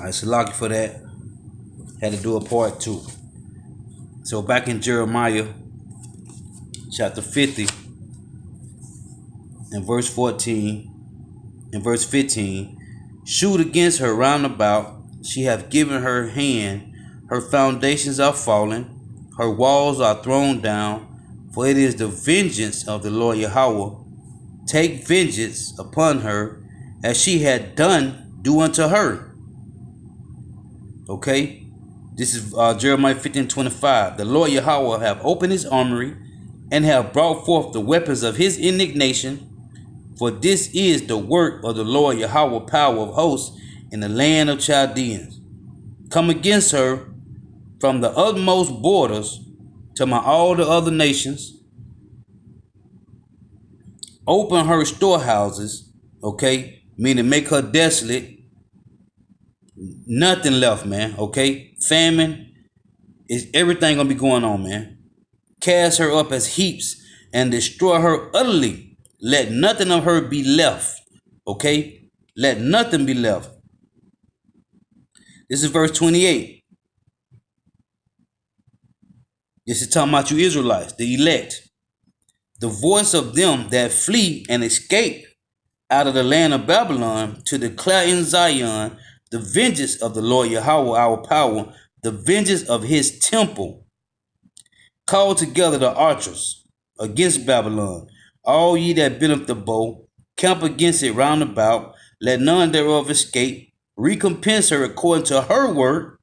All right, so lucky for that. Had to do a part two. So back in Jeremiah chapter 50 and verse 14 and verse 15, shoot against her round about. She hath given her hand. Her foundations are fallen. Her walls are thrown down. For it is the vengeance of the Lord Yahweh. Take vengeance upon her as she had done, do unto her. Okay? This is Jeremiah 15:25. The Lord Yahweh have opened his armory and have brought forth the weapons of his indignation. For this is the work of the Lord Yahweh, power of hosts, in the land of Chaldeans. Come against her from the utmost borders to all the other nations. Open her storehouses, okay? Meaning make her desolate. Nothing left, man, okay? Famine is everything gonna be going on, man. Cast her up as heaps and destroy her utterly. Let nothing of her be left, okay? Let nothing be left. This is verse 28. This is talking about you Israelites, the elect. The voice of them that flee and escape out of the land of Babylon, to declare in Zion the vengeance of the Lord Yahweh, our power, the vengeance of his temple. Call together the archers against Babylon, all ye that bend up the bow, camp against it round about, let none thereof escape. Recompense her according to her word,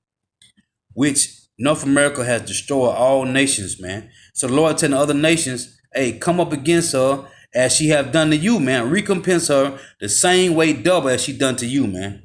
which North America has destroyed all nations, man. So the Lord telling other nations, hey, come up against her as she have done to you, man. Recompense her the same way double as she done to you, man.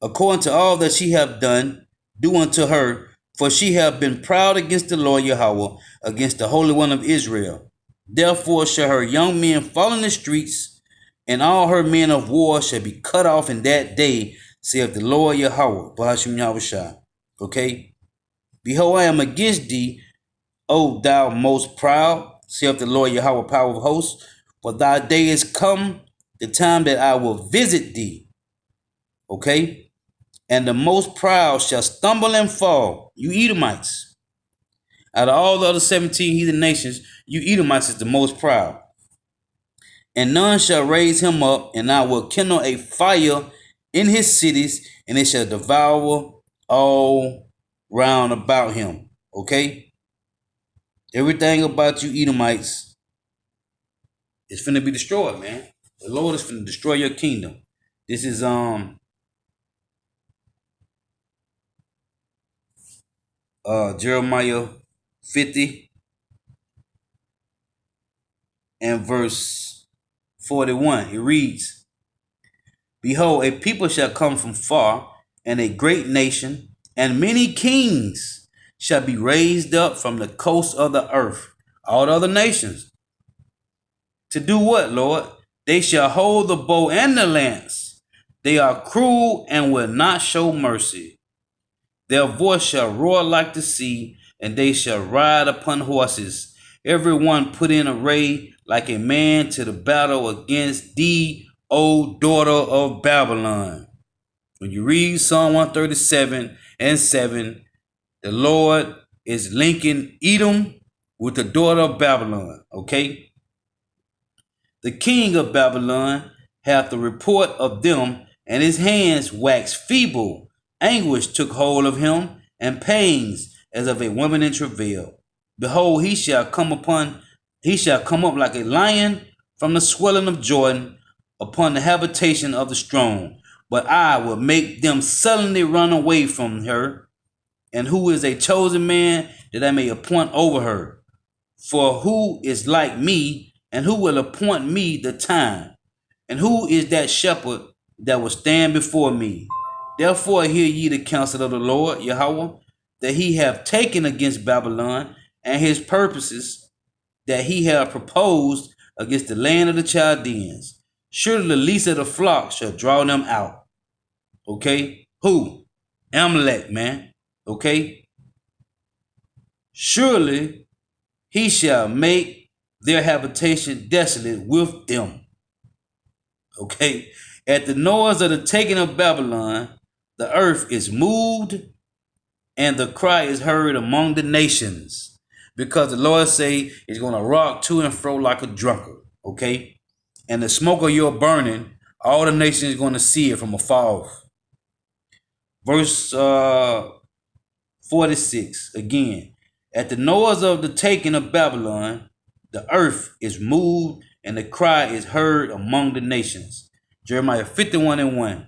According to all that she have done, do unto her, for she have been proud against the Lord Yahweh, against the Holy One of Israel. Therefore shall her young men fall in the streets, and all her men of war shall be cut off in that day, saith the Lord Yahweh, Bahashim Yahushua. Okay? Behold, I am against thee, O thou most proud, saith the Lord Yahweh, power of hosts, for thy day is come, the time that I will visit thee. Okay? And the most proud shall stumble and fall, you Edomites. Out of all the other 17 heathen nations, you Edomites is the most proud. And none shall raise him up, and I will kindle a fire in his cities, and it shall devour all round about him. Okay? Everything about you Edomites is finna be destroyed, man. The Lord is finna destroy your kingdom. This is Jeremiah 50 and verse 41. It reads, behold, a people shall come from far, and a great nation, and many kings shall be raised up from the coast of the earth, all the other nations. To do what, Lord? They shall hold the bow and the lance. They are cruel and will not show mercy. Their voice shall roar like the sea, and they shall ride upon horses. Every one put in array like a man to the battle against thee, O daughter of Babylon. When you read Psalm 137 and 7, the Lord is linking Edom with the daughter of Babylon, okay? The king of Babylon hath the report of them, and his hands waxed feeble. Anguish took hold of him, and pains as of a woman in travail. Behold, he shall come up like a lion from the swelling of Jordan upon the habitation of the strong. But I will make them suddenly run away from her, and who is a chosen man that I may appoint over her? For who is like me, and who will appoint me the time? And who is that shepherd that will stand before me? Therefore hear ye the counsel of the Lord Yahweh, that he hath taken against Babylon, and his purposes that he hath proposed against the land of the Chaldeans. Surely the least of the flock shall draw them out. Okay? Who? Amalek, man. Okay? Surely he shall make their habitation desolate with them. Okay. At the noise of the taking of Babylon, the earth is moved and the cry is heard among the nations. Because the Lord say it's going to rock to and fro like a drunkard. Okay. And the smoke of your burning, all the nations is going to see it from afar off. Verse 46 again. At the noise of the taking of Babylon, the earth is moved and the cry is heard among the nations. Jeremiah 51:1.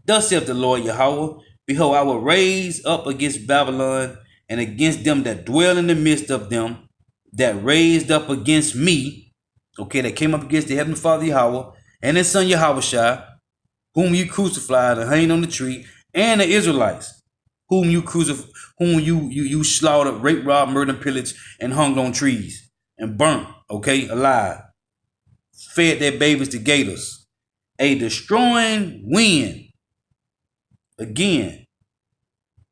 Thus saith the Lord Yahweh, behold, I will raise up against Babylon and against them that dwell in the midst of them, that raised up against me, okay, that came up against the Heavenly Father Yahweh, and his son Yahushua, whom you crucified and hanged on the tree, and the Israelites, whom you slaughtered, raped, robbed, murdered, pillaged, and hung on trees, and burnt, okay, alive, fed their babies to gators, a destroying wind. Again,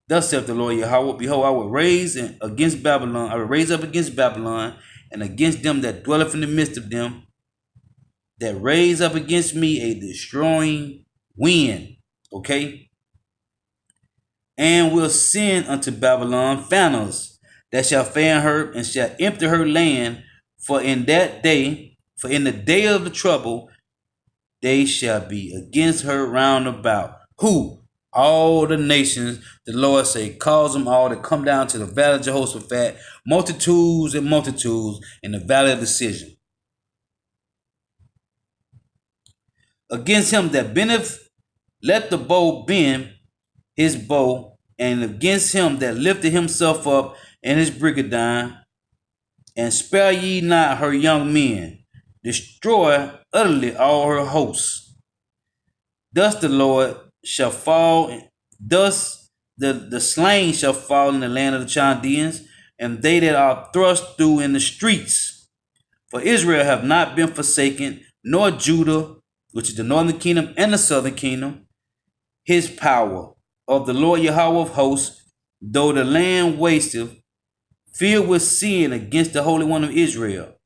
thus saith the Lord Yahweh, behold, I will raise against Babylon, I will raise up against Babylon, and against them that dwelleth in the midst of them, that raise up against me a destroying wind. Okay? And will send unto Babylon fanners that shall fan her and shall empty her land, for in the day of the trouble, they shall be against her round about. Who? All the nations, the Lord say, cause them all to come down to the valley of Jehoshaphat, multitudes and multitudes in the valley of decision. Against him that bendeth, let the bow bend his bow, and against him that lifted himself up in his brigandine, and spare ye not her young men, destroy utterly all her hosts. Thus the Lord shall fall, thus the slain shall fall in the land of the Chaldeans, and they that are thrust through in the streets. For Israel have not been forsaken, nor Judah, which is the northern kingdom and the southern kingdom, his power of the Lord Yahweh of hosts, though the land wasteth, filled with sin against the Holy One of Israel.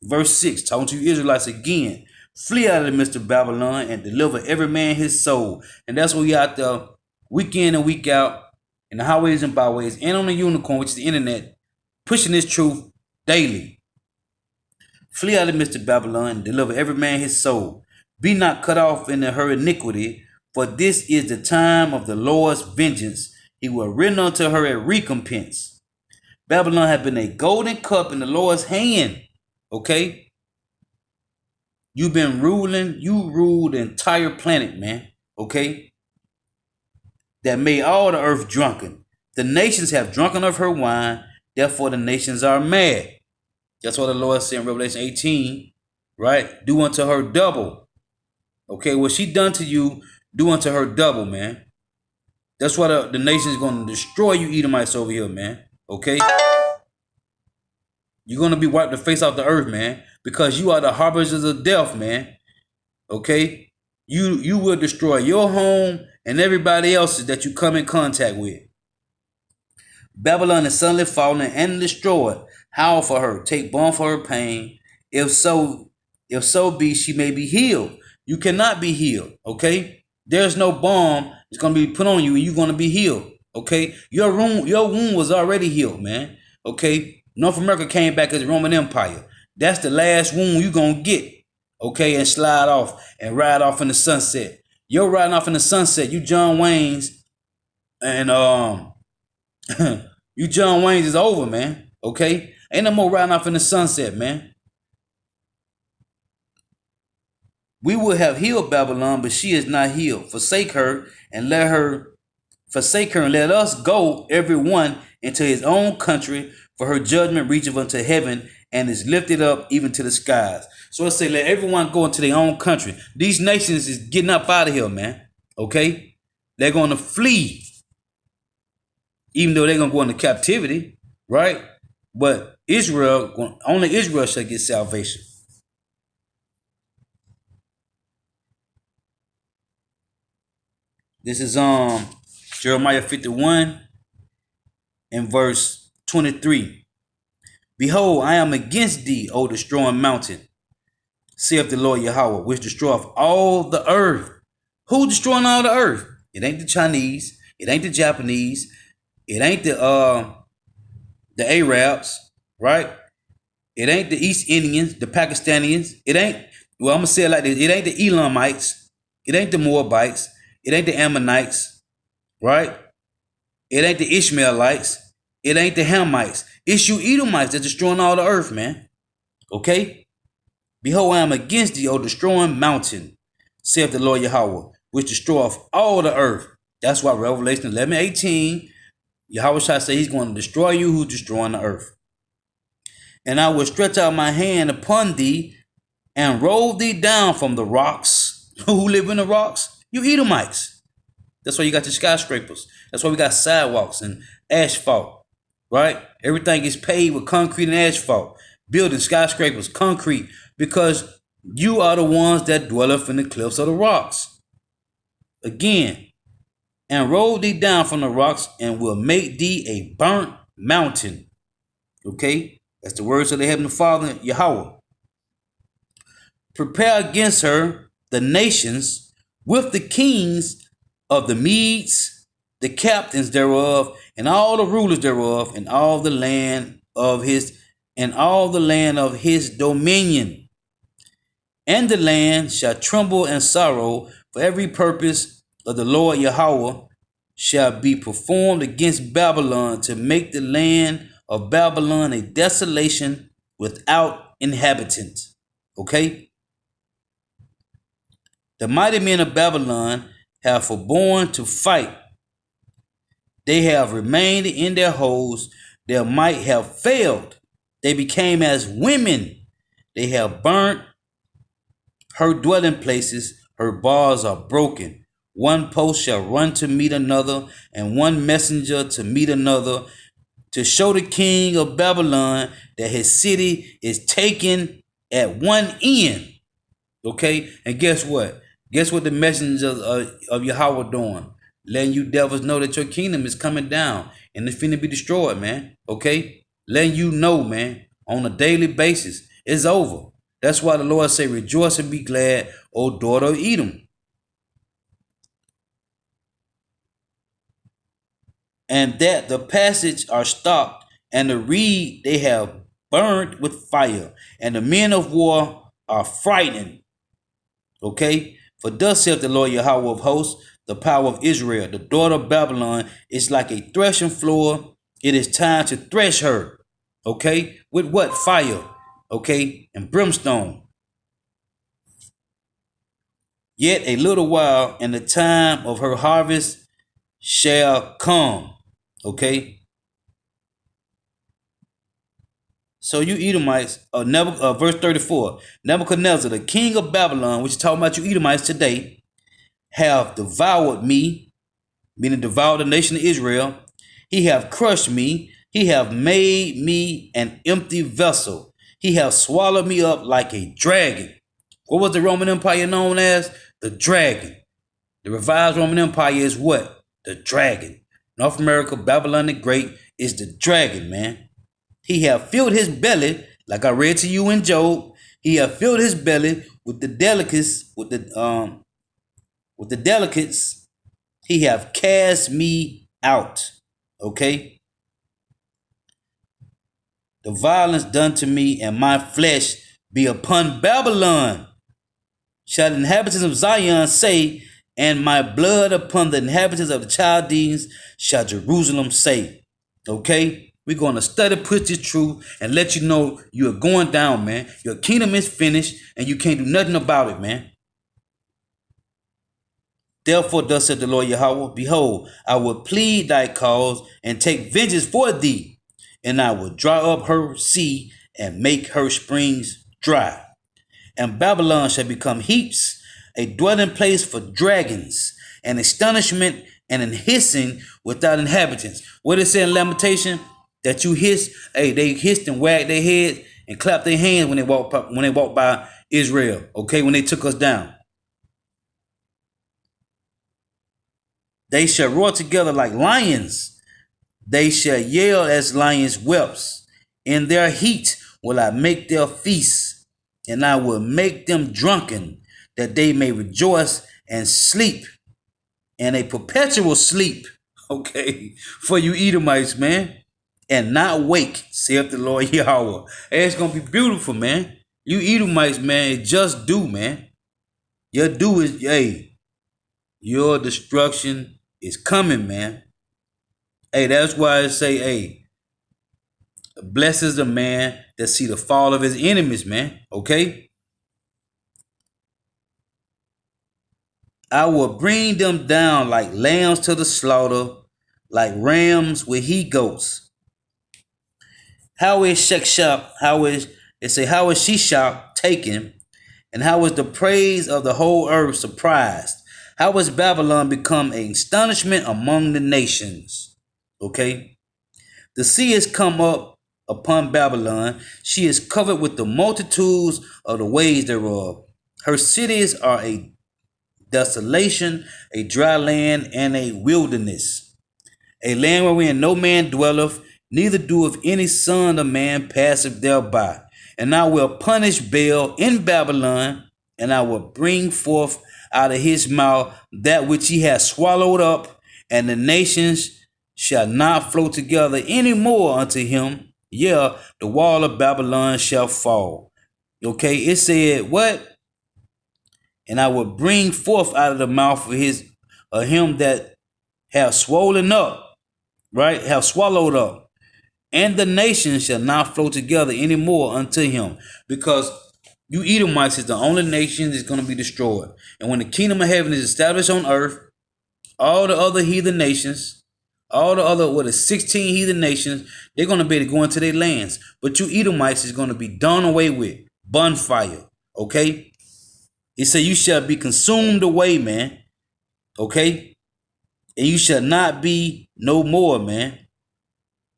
Verse 6, talking to you Israelites again. Flee out of the midst of Babylon and deliver every man his soul. And that's what we out there week in and week out in the highways and byways and on the unicorn, which is the internet, pushing this truth daily. Flee out of the midst of Babylon and deliver every man his soul. Be not cut off in her iniquity, for this is the time of the Lord's vengeance. He will render unto her a recompense. Babylon had been a golden cup in the Lord's hand. Okay? You've been ruling, you ruled the entire planet, man. Okay? That made all the earth drunken. The nations have drunken of her wine, therefore the nations are mad. That's what the Lord said in Revelation 18, right? Do unto her double. Okay, what she done to you, do unto her double, man. That's why the nation is going to destroy you Edomites over here, man. Okay? You're going to be wiped the face off the earth, man, because you are the harbingers of death, man. Okay? You will destroy your home and everybody else's that you come in contact with. Babylon is suddenly fallen and destroyed. Howl for her, take balm for her pain. If so be she may be healed. You cannot be healed, okay? There's no balm that's going to be put on you and you're going to be healed, okay? Your wound was already healed, man, okay? North America came back as the Roman Empire. That's the last wound you're going to get, okay, and slide off and ride off in the sunset. You're riding off in the sunset. You John Wayne's and you John Wayne's is over, man, okay? Ain't no more riding off in the sunset, man. We would have healed Babylon, but she is not healed. Forsake her and let us go, every one, into his own country, for her judgment reacheth unto heaven and is lifted up even to the skies. So I say, let everyone go into their own country. These nations is getting up out of here, man. Okay? They're going to flee, even though they're going to go into captivity, right? But only Israel shall get salvation. This is Jeremiah 51 and verse 23. Behold, I am against thee, O destroying mountain, saith the Lord Yahweh, which destroyeth all the earth. Who destroying all the earth? It ain't the Chinese. It ain't the Japanese. It ain't the Arabs, right? It ain't the East Indians, the Pakistanians. It ain't, well, I'm gonna say it like this. It ain't the Elamites. It ain't the Moabites. It ain't the Ammonites, right? It ain't the Ishmaelites. It ain't the Hamites. It's you Edomites that's destroying all the earth, man. Okay? Behold, I am against thee, O destroying mountain, saith the Lord Yahweh, which destroyeth all the earth. That's why Revelation 11:18, Yahweh shall say he's going to destroy you who's destroying the earth. And I will stretch out my hand upon thee and roll thee down from the rocks. Who live in the rocks? You Edomites. That's why you got the skyscrapers. That's why we got sidewalks and asphalt, right? Everything is paved with concrete and asphalt. Building skyscrapers, concrete, because you are the ones that dwelleth in the cliffs of the rocks. Again, and roll thee down from the rocks and will make thee a burnt mountain. Okay? That's the words of the Heavenly Father, Yahweh. Prepare against her the nations with the kings of the Medes, the captains thereof, and all the rulers thereof, and all the land of his dominion. And the land shall tremble and sorrow, for every purpose of the Lord Yahweh shall be performed against Babylon, to make the land of Babylon a desolation without inhabitant. Okay? The mighty men of Babylon have forborne to fight. They have remained in their holes. Their might have failed. They became as women. They have burnt her dwelling places. Her bars are broken. One post shall run to meet another, and one messenger to meet another, to show the king of Babylon that his city is taken at one end. Okay? And guess what? Guess what the messengers of Yahweh doing? Letting you devils know that your kingdom is coming down and it's finna be destroyed, man. Okay? Letting you know, man, on a daily basis. It's over. That's why the Lord say, rejoice and be glad, O daughter of Edom. And that the passage are stopped, and the reed they have burned with fire, and the men of war are frightened. Okay? For thus saith the Lord Yahweh of hosts, the power of Israel, the daughter of Babylon is like a threshing floor. It is time to thresh her. Okay? With what? Fire. Okay? And brimstone. Yet a little while, and the time of her harvest shall come. Okay? So you Edomites, verse 34, Nebuchadnezzar, the king of Babylon, which is talking about you Edomites today, have devoured me, meaning devoured the nation of Israel. He have crushed me. He have made me an empty vessel. He have swallowed me up like a dragon. What was the Roman Empire known as? The dragon. The revised Roman Empire is what? The dragon. North America, Babylon the Great is the dragon, man. He have filled his belly, like I read to you in Job. He have filled his belly with the delicates, with the delicates. He have cast me out. Okay. The violence done to me, and my flesh be upon Babylon. Shall the inhabitants of Zion say, and my blood upon the inhabitants of the Chaldeans shall Jerusalem say. Okay? We're going to study, push this truth, and let you know you are going down, man. Your kingdom is finished, and you can't do nothing about it, man. Therefore, thus said the Lord Yahweh, behold, I will plead thy cause and take vengeance for thee, and I will dry up her sea and make her springs dry. And Babylon shall become heaps, a dwelling place for dragons, an astonishment and an hissing without inhabitants. What it say in Lamentation? That you hiss, hey, they hissed and wagged their heads and clapped their hands when they walked by Israel, okay, when they took us down. They shall roar together like lions. They shall yell as lions' whelps. In their heat will I make their feasts. and I will make them drunken, that they may rejoice and sleep, and a perpetual sleep, okay, for you Edomites, man, and not wake, saith the Lord Yahweh. Hey, it's gonna be beautiful, man. You Edomites, man, just do, man. Your do is, hey, your destruction is coming, man. Hey, that's why I say, hey, blessed is the man that see the fall of his enemies, man. Okay? I will bring them down like lambs to the slaughter, like rams with he goats. How is Shekshah, how is Shishak taken, and how is the praise of the whole earth surprised? How has Babylon become an astonishment among the nations? Okay? The sea has come up upon Babylon. She is covered with the multitudes of the ways thereof. Her cities are a desolation, a dry land, and a wilderness, a land wherein no man dwelleth, neither doeth any son of man passeth thereby. And I will punish Baal in Babylon, and I will bring forth out of his mouth that which he has swallowed up, and the nations shall not flow together any more unto him. Yeah, the wall of Babylon shall fall. Okay, it said what? And I will bring forth out of the mouth of him that have swollen up, right? Have swallowed up. And the nations shall not flow together anymore unto him. Because you Edomites is the only nation that's going to be destroyed. And when the kingdom of heaven is established on earth, all the other heathen nations, all the other, 16 heathen nations, they're going to be able to go into their lands. But you Edomites is going to be done away with. Bonfire. Okay? It said you shall be consumed away, man. Okay? And you shall not be no more, man.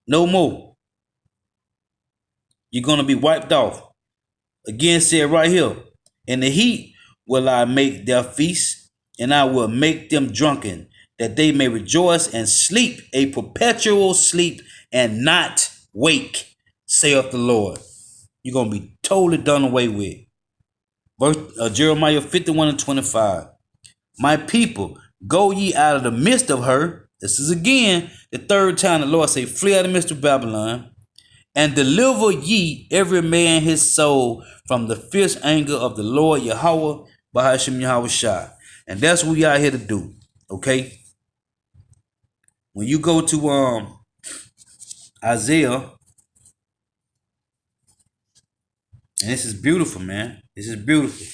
No more. You're going to be wiped off. Again said right here. In the heat will I make their feast, and I will make them drunken, that they may rejoice and sleep, a perpetual sleep, and not wake, saith the Lord. You're going to be totally done away with. Verse Jeremiah 51:25. My people, go ye out of the midst of her. This is again the third time the Lord say, flee out of the midst of Babylon, and deliver ye every man his soul from the fierce anger of the Lord Yahweh, Bahashim Yahweh Shai. And that's what we are here to do. Okay? When you go to Isaiah, and this is beautiful, man. This is beautiful.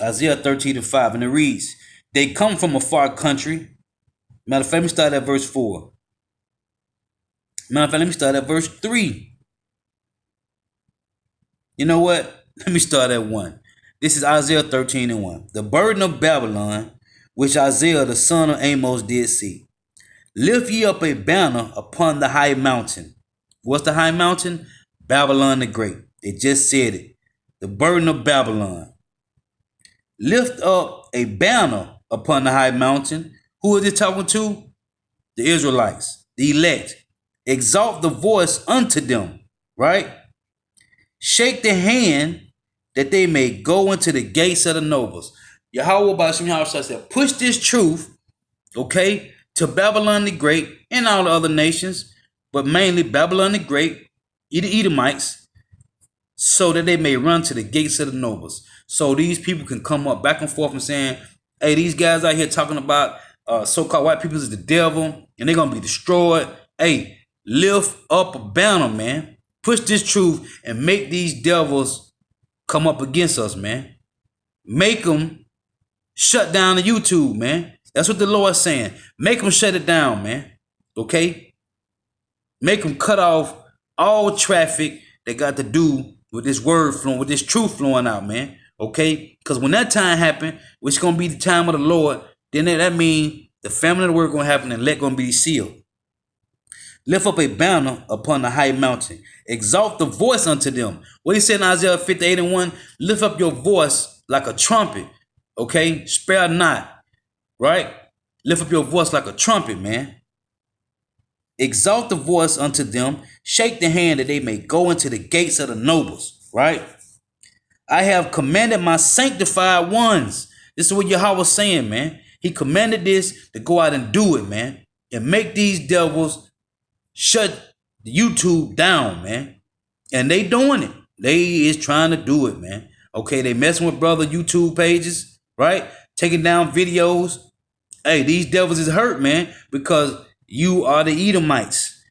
Isaiah 13:5, and it reads, they come from a far country. Matter of fact, let me start at verse 4. Matter of fact, let me start at verse 3. You know what? Let me start at 1. This is Isaiah 13:1. The burden of Babylon, which Isaiah the son of Amos did see. Lift ye up a banner upon the high mountain. What's the high mountain? Babylon the Great. It just said it. The burden of Babylon. Lift up a banner upon the high mountain. Who is it talking to? The Israelites, the elect. Exalt the voice unto them, right? Shake the hand that they may go into the gates of the nobles. Yahweh Bashim Yahweh said, push this truth, okay, to Babylon the Great and all the other nations, but mainly Babylon the Great, the Edomites, so that they may run to the gates of the nobles. So these people can come up back and forth and saying, hey, these guys out here talking about so-called white people is the devil and they're going to be destroyed. Hey, lift up a banner, man. Push this truth and make these devils come up against us, man. Make them shut down the YouTube, man. That's what the Lord's saying. Make them shut it down, man. Okay? Make them cut off all traffic that got to do with this word flowing, with this truth flowing out, man. Okay? Because when that time happen, which is going to be the time of the Lord, then that means the family of the word going to happen and let going to be sealed. Lift up a banner upon the high mountain. Exalt the voice unto them. What he said in Isaiah 58:1, lift up your voice like a trumpet. Okay? Spare not. Right? Lift up your voice like a trumpet, man. Exalt the voice unto them. Shake the hand that they may go into the gates of the nobles. Right? I have commanded my sanctified ones. This is what Yahweh was saying, man. He commanded this to go out and do it, man. And make these devils shut the YouTube down, man. And they doing it. They is trying to do it, man. Okay, they messing with brother YouTube pages, right? Taking down videos. Hey, these devils is hurt, man, because you are the Edomites.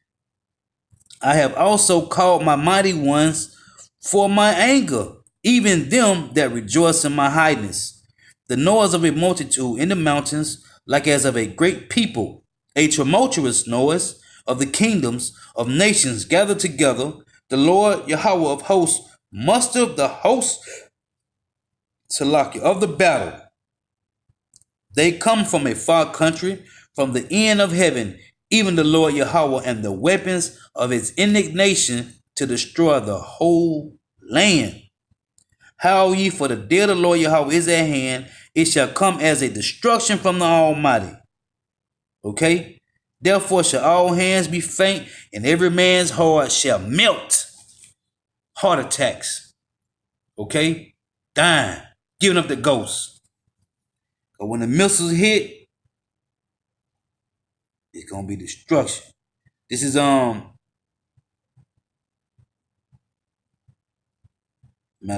I have also called my mighty ones for my anger, even them that rejoice in my highness. The noise of a multitude in the mountains, like as of a great people, a tumultuous noise of the kingdoms of nations gathered together. The Lord Yahweh of hosts mustered the hosts Salakia of the battle. They come from a far country, from the end of heaven, even the Lord Yahweh, and the weapons of his indignation to destroy the whole land. How ye, for the day of the Lord Yahweh is at hand, it shall come as a destruction from the Almighty. Okay? Therefore shall all hands be faint, and every man's heart shall melt. Heart attacks. Okay? Dying. Giving up the ghost. But when the missiles hit, it's gonna be destruction. This is matter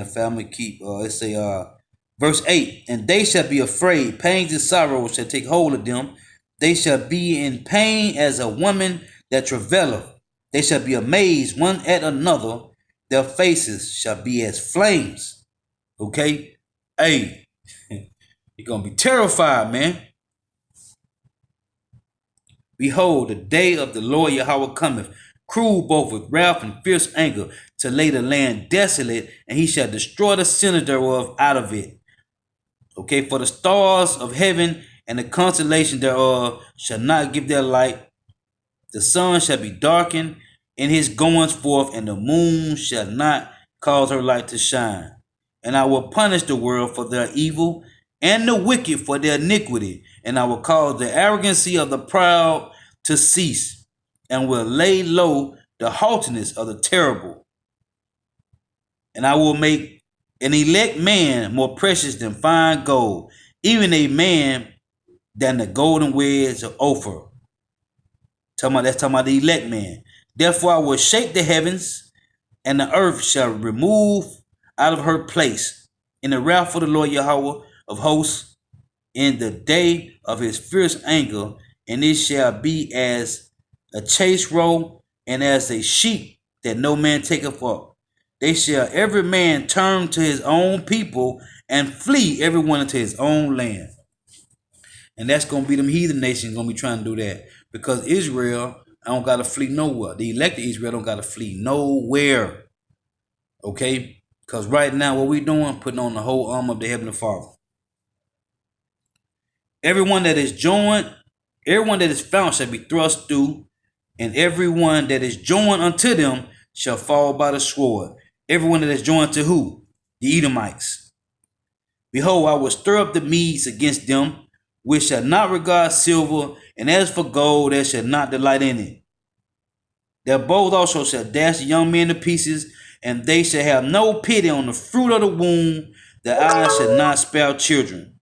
of fact, I'm gonna keep let's say verse 8. And they shall be afraid, pangs and sorrows shall take hold of them. They shall be in pain as a woman that travaileth. They shall be amazed one at another. Their faces shall be as flames. Okay? Hey, you're going to be terrified, man. Behold, the day of the Lord Yahweh cometh, cruel both with wrath and fierce anger, to lay the land desolate, and he shall destroy the sinners thereof out of it. Okay, for the stars of heaven and the constellation thereof shall not give their light. The sun shall be darkened in his goings forth, and the moon shall not cause her light to shine. And I will punish the world for their evil, and the wicked for their iniquity. And I will cause the arrogancy of the proud to cease, and will lay low the haughtiness of the terrible. And I will make an elect man more precious than fine gold, even a man than the golden wedge of Ophir. That's talking about the elect man. Therefore I will shake the heavens, and the earth shall remove out of her place in the wrath of the Lord Yahweh of hosts in the day of his fierce anger, and it shall be as a chase roe and as a sheep that no man taketh up. They shall every man turn to his own people and flee everyone into his own land. And that's going to be them heathen nations going to be trying to do that, because Israel don't got to flee nowhere. The elected Israel don't got to flee nowhere. Okay? Because right now what we doing, putting on the whole armor of the Heavenly Father. Everyone that is joined, everyone that is found shall be thrust through, and everyone that is joined unto them shall fall by the sword. Everyone that is joined to who? The Edomites. Behold, I will stir up the Medes against them, which shall not regard silver, and as for gold, they shall not delight in it. Their bows also shall dash the young men to pieces, and they shall have no pity on the fruit of the womb. Their eyes shall not spare children.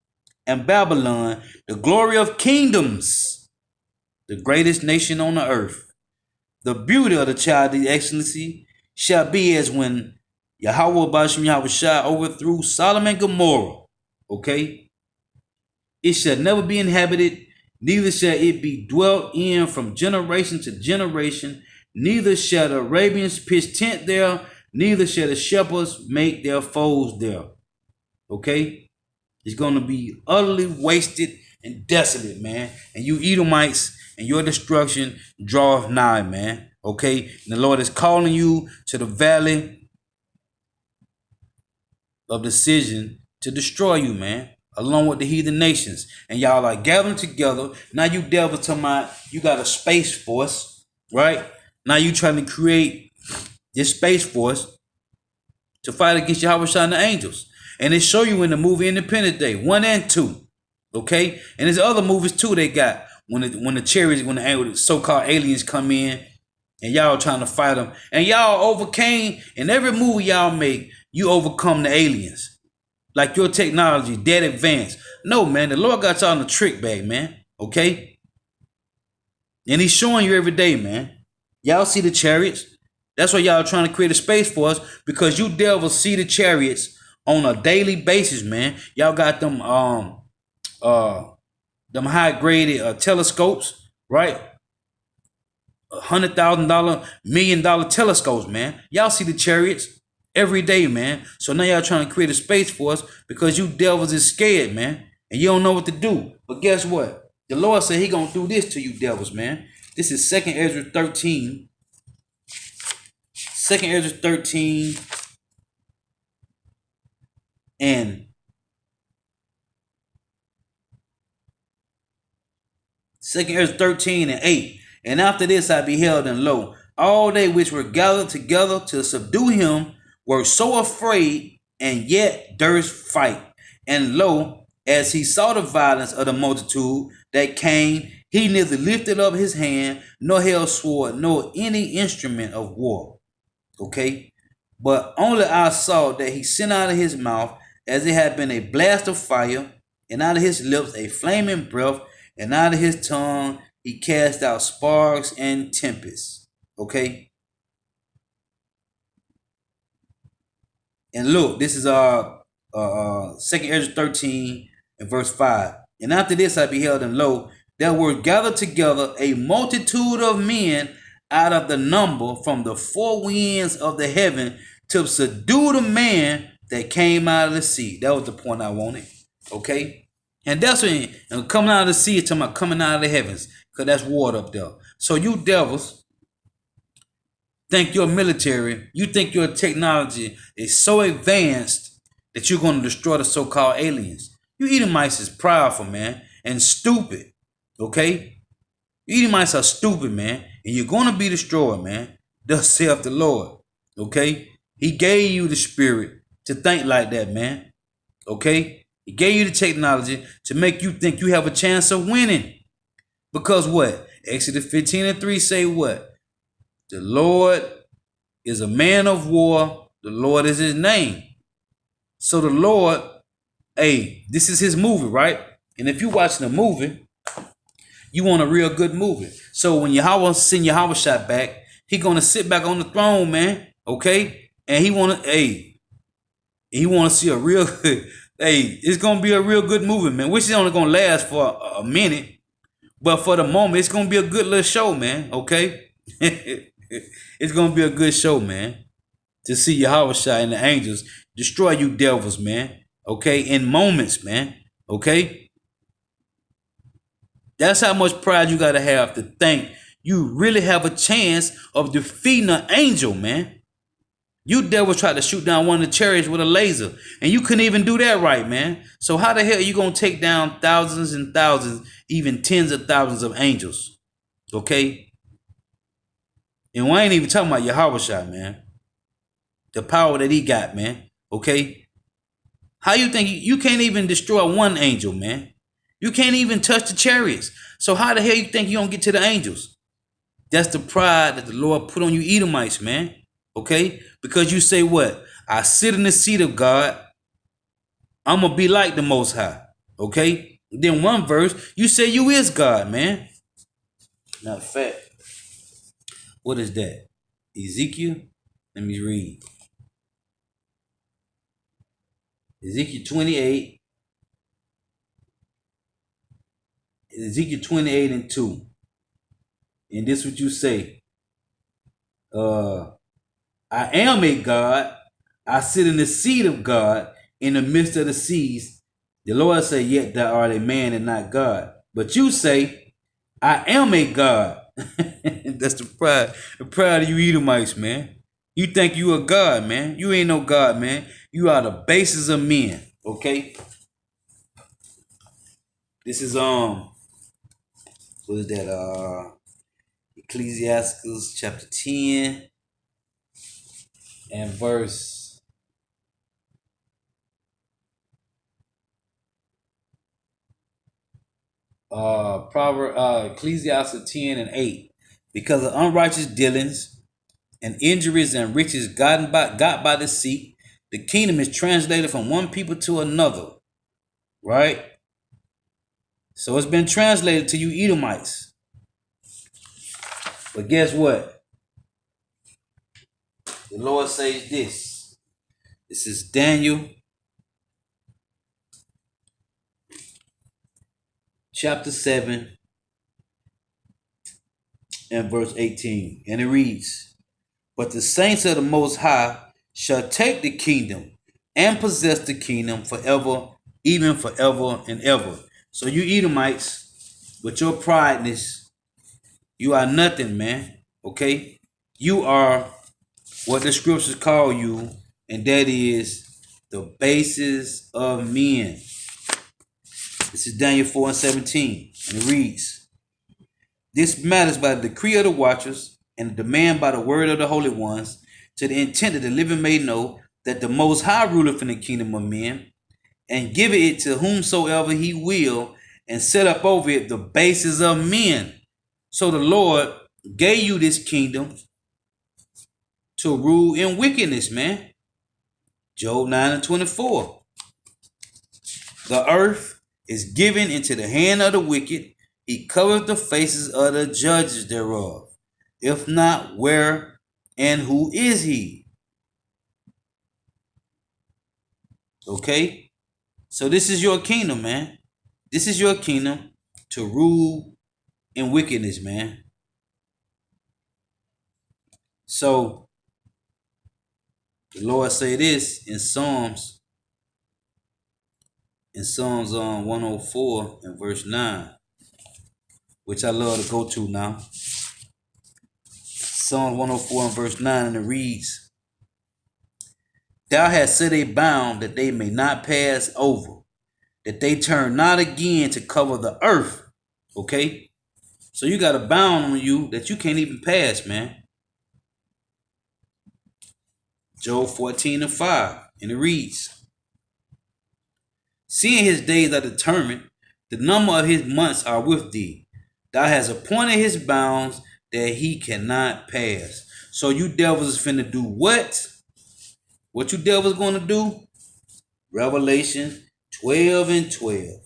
And Babylon, the glory of kingdoms, the greatest nation on the earth, the beauty of the child of the excellency, shall be as when Yahweh Bashim Yahushua overthrew Sodom and Gomorrah. Okay? It shall never be inhabited, neither shall it be dwelt in from generation to generation, neither shall the Arabians pitch tent there, neither shall the shepherds make their foes there. Okay? It's going to be utterly wasted and desolate, man. And you Edomites and your destruction draweth nigh, man. Okay? And the Lord is calling you to the valley of decision to destroy you, man, along with the heathen nations. And y'all are gathering together. Now you devils talking about you got a space force, right? Now you trying to create this space force to fight against Yahweh and the angels. And they show you in the movie Independence Day 1 and 2. Okay? And there's other movies too they got. When the so-called aliens come in And y'all trying to fight them. And y'all overcame, in every movie y'all make, you overcome the aliens. Like your technology, dead advanced. No, man, the Lord got y'all in the trick bag, man. Okay? And he's showing you every day, man. Y'all see the chariots. That's why y'all trying to create a space for us, because you devils see the chariots on a daily basis, man. Y'all got them high graded telescopes, right? $100,000, $1,000,000 telescopes, man. Y'all see the chariots every day, man. So now y'all trying to create a space for us because you devils is scared, man, and you don't know what to do. But guess what? The Lord said he gonna do this to you devils, man. This is 2nd Ezra 13. 2nd Ezra 13 and 2nd Ezra 13 and 8. And after this I beheld, and lo, all they which were gathered together to subdue him were so afraid, and yet durst fight. And lo, as he saw the violence of the multitude that came, he neither lifted up his hand, nor held sword, nor any instrument of war. Okay? But only I saw that he sent out of his mouth as it had been a blast of fire, and out of his lips a flaming breath, and out of his tongue he cast out sparks and tempests. Okay? And look, this is 2nd Ezra 13 and verse 5. And after this I beheld, and lo, there were gathered together a multitude of men out of the number from the four winds of the heaven to subdue the man that came out of the sea. That was the point I wanted. Okay? And that's when, and coming out of the sea, it's talking about coming out of the heavens, because that's water up there. So you devils think your military, you think your technology is so advanced that you're going to destroy the so-called aliens. You Edomites is prideful, man, and stupid. Okay? You Edomites are stupid, man, and you're going to be destroyed, man. Thus saith the Lord. Okay? He gave you the spirit to think like that, man. Okay? He gave you the technology to make you think you have a chance of winning. Because what? Exodus 15 and 3 say what? The Lord is a man of war. The Lord is his name. So the Lord, hey, this is his movie, right? And if you're watching a movie, you want a real good movie. So when Yahweh send Yahweh shot back, he gonna sit back on the throne, man. Okay? And he wanna see a real hey, it's gonna be a real good movie, man. Which is only gonna last for a minute. But for the moment, it's gonna be a good little show, man. Okay? It's gonna be a good show, man. To see Yahweh Shai and the angels destroy you devils, man. Okay? In moments, man. Okay? That's how much pride you gotta have to think you really have a chance of defeating an angel, man. You devils tried to shoot down one of the chariots with a laser, and you couldn't even do that right, man. So how the hell are you gonna take down thousands and thousands, even tens of thousands of angels? Okay? And we ain't even talking about Yahweh Shai, man. The power that he got, man. Okay? How you think you can't even destroy one angel, man? You can't even touch the chariots. So how the hell you think you don't get to the angels? That's the pride that the Lord put on you Edomites, man. Okay? Because you say what? I sit in the seat of God. I'm going to be like the Most High. Okay? Then one verse, you say you is God, man. Now, fact. What is that? Ezekiel? Let me read. Ezekiel 28. Ezekiel 28 and 2. And this is what you say. I am a God. I sit in the seat of God in the midst of the seas. The Lord say, yet thou art a man and not God. But you say, I am a God. That's the pride. The pride of you Edomites, man. You think you a God, man. You ain't no God, man. You are the bases of men. Okay? This is what is that? Ecclesiastes chapter 10 and verse Ecclesiastes 10 and 8. because of unrighteous dealings and injuries and riches got by deceit. The kingdom is translated from one people to another, right? So it's been translated to you Edomites. But guess what? The Lord says this. This is Daniel chapter 7 and verse 18. And it reads, but the saints of the Most High shall take the kingdom and possess the kingdom forever, even forever and ever. So you Edomites, with your prideness, you are nothing, man. Okay? You are what the scriptures call you, and that is the basis of men. This is Daniel 4 and 17. And it reads, this matters by the decree of the watchers and the demand by the word of the holy ones, to the intent that the living may know that the Most High ruleth in the kingdom of men, and giveth it to whomsoever he will, and set up over it the bases of men. So the Lord gave you this kingdom to rule in wickedness, man. Job 9 and 24. The earth is given into the hand of the wicked. He covereth the faces of the judges thereof. If not, where and who is he? Okay? So this is your kingdom, man. This is your kingdom to rule in wickedness, man. So the Lord say this in Psalms 104 and verse 9, which I love to go to now. Psalms 104 and verse 9, and it reads, thou hast set a bound that they may not pass over, that they turn not again to cover the earth. Okay? So you got a bound on you that you can't even pass, man. Job 14 and 5, and it reads, seeing his days are determined, the number of his months are with thee. Thou hast appointed his bounds that he cannot pass. So you devils is finna do what? What you devils gonna do? Revelation 12 and 12.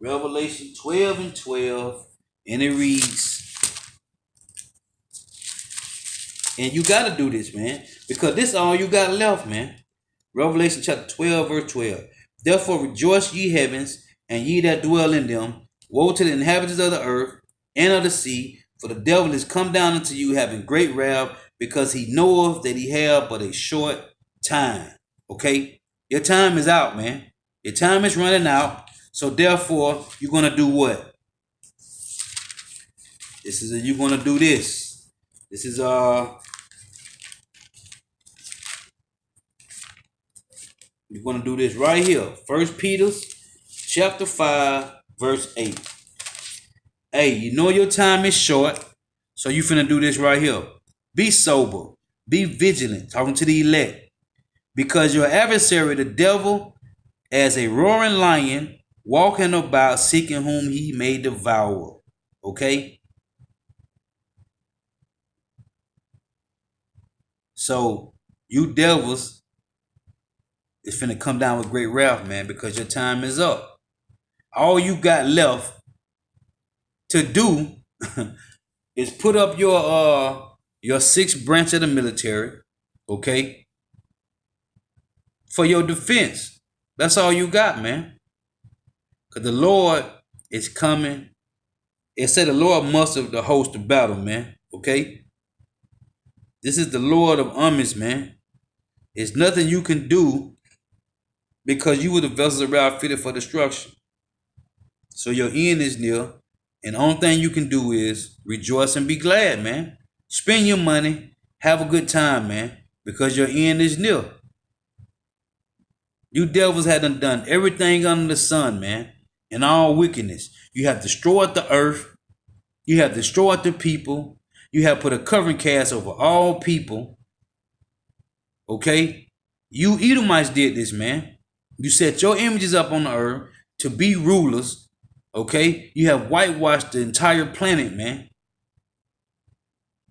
Revelation 12 and 12, and it reads, and you got to do this, man, because this is all you got left, man. Revelation chapter 12, verse 12. Therefore rejoice, ye heavens, and ye that dwell in them. Woe to the inhabitants of the earth and of the sea, for the devil is come down unto you, having great wrath, because he knoweth that he have but a short time. Okay? Your time is out, man. Your time is running out. So therefore, you're going to do what? You're going to do this. This is you're going to do this right here. 1 Peter chapter 5, verse 8. Hey, you know your time is short, so you finna do this right here. Be sober, be vigilant, talking to the elect, because your adversary, the devil, as a roaring lion, walking about, seeking whom he may devour. Okay? So, you devils is finna come down with great wrath, man, because your time is up. All you got left to do is put up your sixth branch of the military, okay, for your defense. That's all you got, man. Because the Lord is coming. It said the Lord mustered the host of battle, man, okay? This is the Lord of armies, man. It's nothing you can do because you were the vessels of wrath fitted for destruction. So your end is near, and the only thing you can do is rejoice and be glad, man. Spend your money, have a good time, man, because your end is near. You devils had done everything under the sun, man, and all wickedness. You have destroyed the earth. You have destroyed the people. You have put a covering cast over all people. Okay? You Edomites did this, man. You set your images up on the earth to be rulers Okay? You have whitewashed the entire planet, man.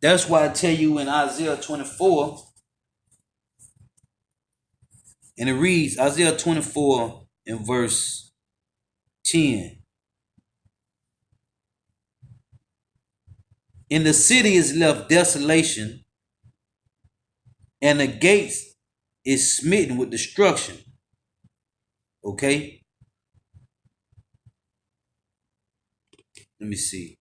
That's why I tell you in Isaiah 24, and it reads, Isaiah 24 in verse 10. In the city is left desolation, and the gates is smitten with destruction. Okay? Let me see.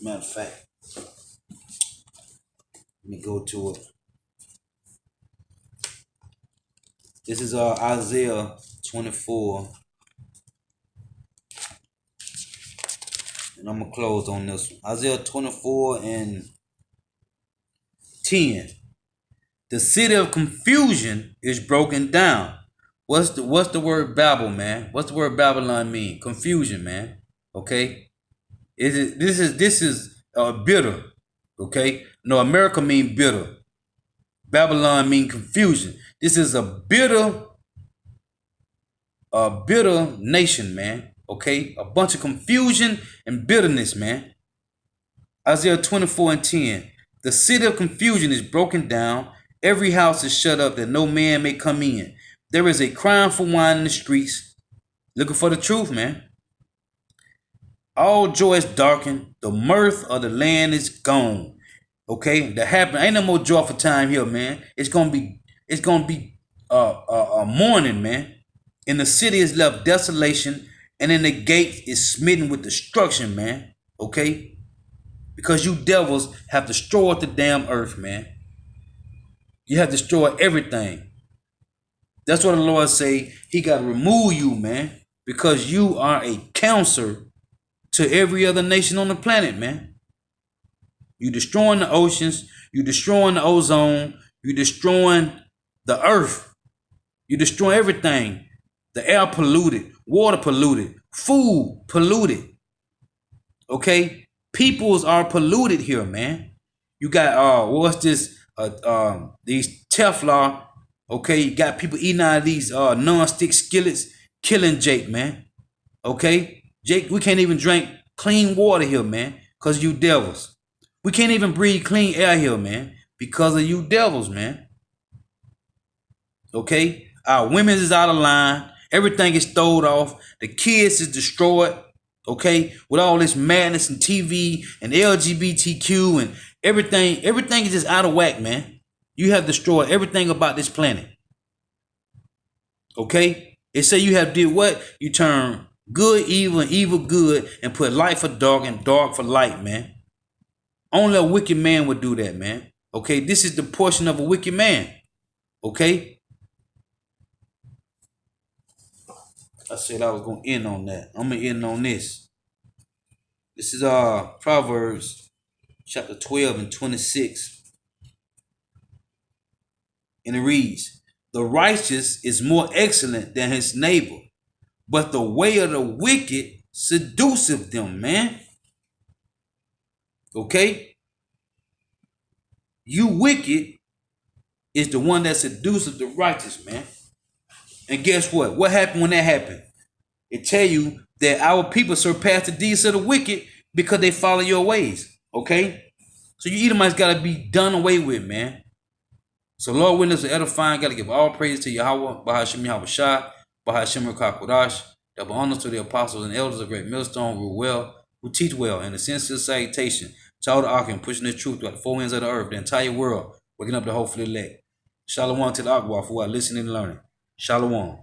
Matter of fact, let me go to it. This is Isaiah 24. And I'm going to close on this one. Isaiah 24 and 10. The city of confusion is broken down. What's the word Babel, man? What's the word Babylon mean? Confusion, man. Okay? This is bitter. Okay? No, America mean bitter. Babylon mean confusion. This is a bitter nation, man. Okay? A bunch of confusion and bitterness, man. Isaiah 24 and 10. The city of confusion is broken down. Every house is shut up that no man may come in. There is a crying for wine in the streets. Looking for the truth, man. All joy is darkened. The mirth of the land is gone. Okay? That happened. Ain't no more joyful time here, man. It's gonna be mourning, man. And the city is left desolation, and then the gate is smitten with destruction, man. Okay? Because you devils have destroyed the damn earth, man. You have destroyed everything. That's what the Lord say. He got to remove you, man. Because you are a cancer to every other nation on the planet, man. You destroying the oceans. You destroying the ozone. You destroying the earth. You destroying everything. The air polluted. Water polluted. Food polluted. Okay? Peoples are polluted here, man. You got what's this? These Teflon. Okay, you got people eating out of these non-stick skillets, killing Jake, man. Okay, Jake, we can't even drink clean water here, man, because you devils. We can't even breathe clean air here, man, because of you devils, man. Okay, our women is out of line. Everything is stole off. The kids is destroyed. Okay, with all this madness and TV and LGBTQ and everything is just out of whack, man. You have destroyed everything about this planet. Okay? It say you have did what? You turn good evil and evil good and put light for dark and dark for light, man. Only a wicked man would do that, man. Okay? This is the portion of a wicked man. Okay? I said I was going to end on that. I'm going to end on this. This is Proverbs chapter 12 and 26. And it reads, the righteous is more excellent than his neighbor, but the way of the wicked seduceth them, man. Okay? You wicked is the one that seduces the righteous, man. And guess what? What happened when that happened? It tell you that our people surpass the deeds of the wicked because they follow your ways. Okay? So you Edomites got to be done away with, man. So Lord, witness of edifying, got to give all praise to Yahweh, Bahashim Yahweh Shah, Bahashim Kodash, double honors to the apostles and elders of Great Millstone, who well, who teach well, and the sincere salutation to all the Akim, pushing the truth throughout the four winds of the earth, the entire world, waking up the hopefully elect. Shalom to the Akbar for what listening and learning. Shalom.